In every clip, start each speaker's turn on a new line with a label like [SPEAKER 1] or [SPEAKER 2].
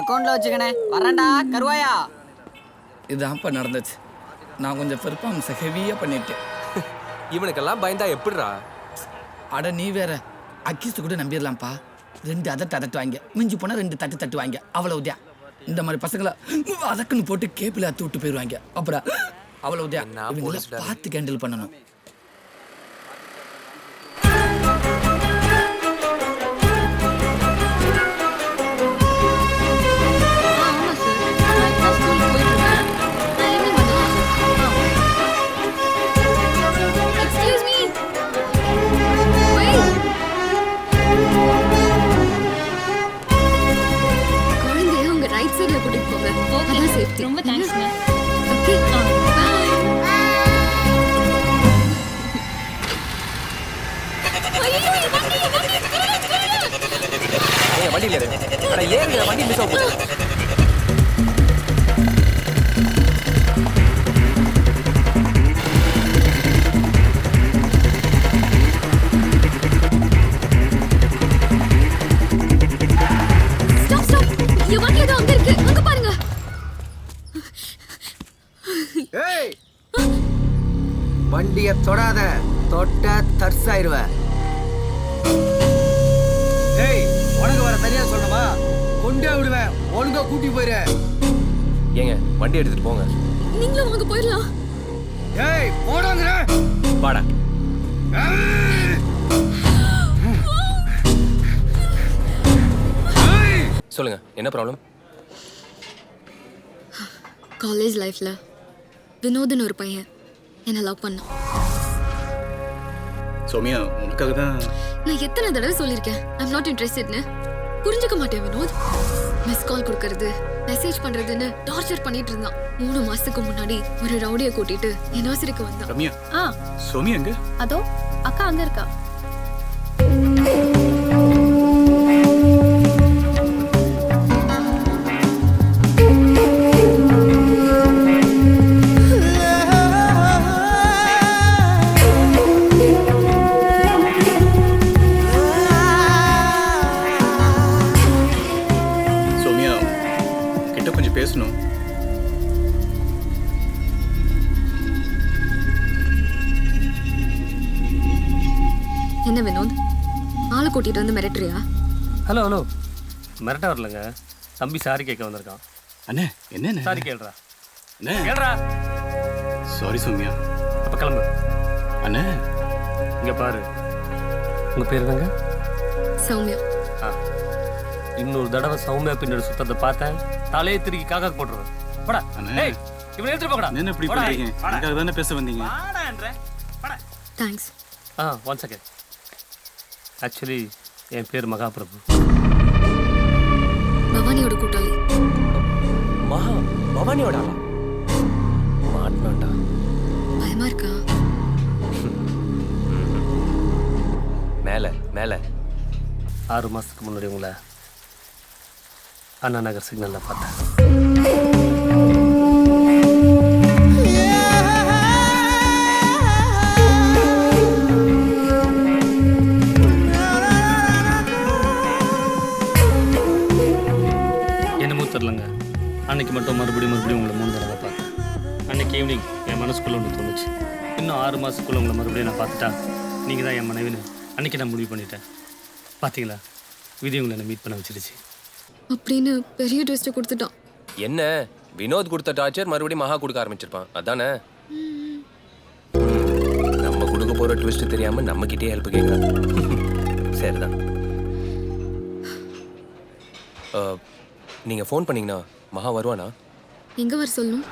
[SPEAKER 1] அக்கௌண்ட்ல வச்சுக்கணே. வரேன்டா கருவாயா.
[SPEAKER 2] இதான்ப்பா நடந்துச்சு. நான் கொஞ்சம் பெர்ஃபார்மன்ஸை ஹெவியாக பண்ணிட்டேன்.
[SPEAKER 3] இவனுக்கெல்லாம் பயந்தா எப்படிடா?
[SPEAKER 2] அட நீ வேற. அக்கீஸ் கூட நம்பிடலாம்ப்பா. 2 அதட்டு வாங்க, மிஞ்சி போனால் 2 தட்டு வாங்க, அவ்வளவுதான். இந்த மாதிரி பசங்களை அதக்குன்னு போட்டு கேப்பில் அத்து விட்டு போயிடுவாங்க. அப்புறம் அவ்வளவுதான். இவங்களை பார்த்து கேண்டில் பண்ணணும்.
[SPEAKER 4] ரொம்ப தேங்க்ஸ் மேம்.
[SPEAKER 5] Okay bye.
[SPEAKER 3] ஏய் வண்டில ஏறு. அட ஏறுங்க, வண்டி மிஸ் ஆக போகுது.
[SPEAKER 5] ஸ்டாப். என் வண்டி ஏதோ அங்க இருக்கு. அங்க பாருங்க.
[SPEAKER 6] ஏய் வண்டியை தொடாத, தொட்ட தர்சாயிருவ. ஏய் உனக்கு வர தனியா சொல்லணுமா? கொண்டே விடுவேன், ஒழுங்கா கூட்டி போயிரு.
[SPEAKER 3] ஏங்க வண்டி எடுத்துட்டு போங்க.
[SPEAKER 5] நீங்களும் அங்க போயிடலாம்.
[SPEAKER 6] ஏய் போடாங்கற.
[SPEAKER 3] வாடா. சொல்லுங்க, என்ன ப்ராப்ளம்?
[SPEAKER 5] காலேஜ் லைஃப்ல வினோத்னு ஒரு பையன் என்ன லவ் பண்ணான்.
[SPEAKER 7] சௌமியா, உனக்காக தான்.
[SPEAKER 5] நான் எத்தனை தடவை சொல்லியிருக்கேன் ஐம் நாட் இன்ட்ரெஸ்டட்னு. புரிஞ்சுக்க மாட்டேன் வினோத். மிஸ் கால் கொடுக்கறது, மெசேஜ் பண்றதுன்னு டார்ச்சர் பண்ணிட்டு இருந்தான். 3 மாசத்துக்கு முன்னாடி ஒரு ரவுடியை கூட்டிட்டு என் நர்சரிக்கு வந்தான்.
[SPEAKER 7] ரம்யா,
[SPEAKER 4] ஆ
[SPEAKER 7] சௌமியா எங்க?
[SPEAKER 4] அதோ அக்கா அங்க இருக்கா.
[SPEAKER 7] சௌமியா கிட்ட கொஞ்சம் பேசணும்.
[SPEAKER 5] என்ன வினோத், ஆளை கூட்டிட்டு வந்து மிரட்டுறியா?
[SPEAKER 8] ஹலோ மிரட்ட வரலங்க. தம்பி சாரி கேட்க வந்திருக்கான்.
[SPEAKER 7] அண்ணே என்ன
[SPEAKER 8] சாரி கேள்றா.
[SPEAKER 7] அண்ணே
[SPEAKER 8] கேள்றா.
[SPEAKER 7] சாரி சௌமியா.
[SPEAKER 8] அப்ப கிளம்பு.
[SPEAKER 7] அண்ணே
[SPEAKER 8] இங்க பாரு, உங்க பேர் என்னங்க?
[SPEAKER 5] சௌமியா.
[SPEAKER 8] இன்னொரு தடவை சௌமியா பின்னாடி சுத்தத்தை பார்த்தேன், தலையை திருக்கி காக்கா போட்டுருவேன். போடா. ஏய் இவனை எடுத்துட்டு போகடா.
[SPEAKER 7] என்ன இப்படி பண்றீங்க? எனக்காக தானே பேச வந்தீங்க.
[SPEAKER 5] தேங்க்ஸ்.
[SPEAKER 8] One second. ஆக்சுவலி என் பேர் மகாபிரபு.
[SPEAKER 5] பவானியோட கூட்டாளி.
[SPEAKER 3] பவானியோட ஆளா? மாட்டனாண்டா.
[SPEAKER 5] பயமா இருக்கா?
[SPEAKER 3] மேல
[SPEAKER 8] 6 மாசத்துக்கு முன்னாடி உங்களை அண்ணா நகர் சிக்னல்ல பார்த்தேன். என்னமோ தெரிலங்க, அன்னைக்கு மட்டும் மறுபடியும் உங்களை 3 தடவை பார்த்தேன். அன்னைக்கு ஈவினிங் என் மனசுக்குள்ள ஒன்று தோணுச்சு. இன்னும் 6 மாசத்துக்குள்ள உங்களை மறுபடியும் நான் பார்த்துட்டா நீங்கள் தான் என் மனைவின்னு அன்னைக்கு நான் முடிவு பண்ணிட்டேன். பார்த்தீங்களா, விதி உங்களை என்னை மீட் பண்ண வச்சிருச்சு.
[SPEAKER 5] அப்படின்னு பெரிய ட்விஸ்ட்டை கொடுத்துட்டான்.
[SPEAKER 3] என்ன வினோத் கொடுத்த டார்ச்சர் மறுபடியும் மகா கொடுக்க ஆரம்பிச்சிருப்பான், அதானே? நம்ம கொடுக்க போற ட்விஸ்ட் தெரியாம நம்ம கிட்டே ஹெல்ப் கேட்கறான். சரிதான். நீங்க ஃபோன் பண்ணீங்கன்னா மகா வருவானா?
[SPEAKER 5] எங்க வர சொல்லணும்?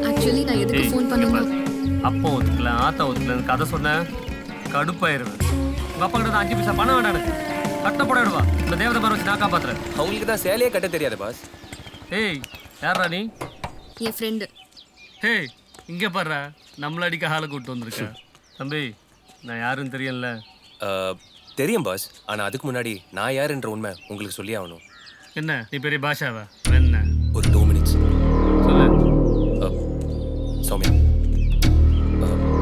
[SPEAKER 5] ஆக்சுவலி நான் எதுக்கு ஃபோன் பண்ணணும்?
[SPEAKER 8] அப்போ ஒத்துக்கல, ஆத்தா ஒத்துக்கலன்னு கதை சொன்னேன், கடுப்பாயிருவேன். உங்க அப்பா கிட்ட 5 பைசா பணம் வேண்டாம், எனக்கு கட்டப்படாடுவா. இந்த தேவதை மாதிரி வச்சு நான் காப்பாத்துறேன்.
[SPEAKER 3] அவங்களுக்கு தான் சேலையே கட்ட தெரியாது பாஸ்.
[SPEAKER 8] ஏய் யாரா நீ?
[SPEAKER 5] என் ஃப்ரெண்டு.
[SPEAKER 8] ஹேய் இங்கே பாடுறா, நம்மள அடிக்க ஹாலை கூப்பிட்டு வந்திருக்கேன். தம்பி நான் யாருன்னு தெரியல.
[SPEAKER 3] தெரியும் பாஸ் ஆனா அதுக்கு முன்னாடி நான் யாருன்ற உண்மை உங்களுக்கு சொல்லி ஆகணும்.
[SPEAKER 8] என்ன நீ பெரிய பாஷாவா என்ன
[SPEAKER 3] ஒரு 2 minutes.
[SPEAKER 8] சொல்லு.
[SPEAKER 3] சௌமியா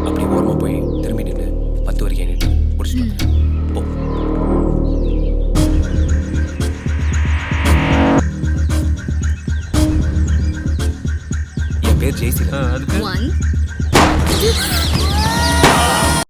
[SPEAKER 3] அப்படி ஓரமா போய் திரும்பி நின்று 10 வரைக்கும் எண்ணிட்டு முடிச்சுட்டு வந்துடுறேன். போ. என் பேர் ஜெய்சிலா.
[SPEAKER 8] அதுக்கு
[SPEAKER 5] 1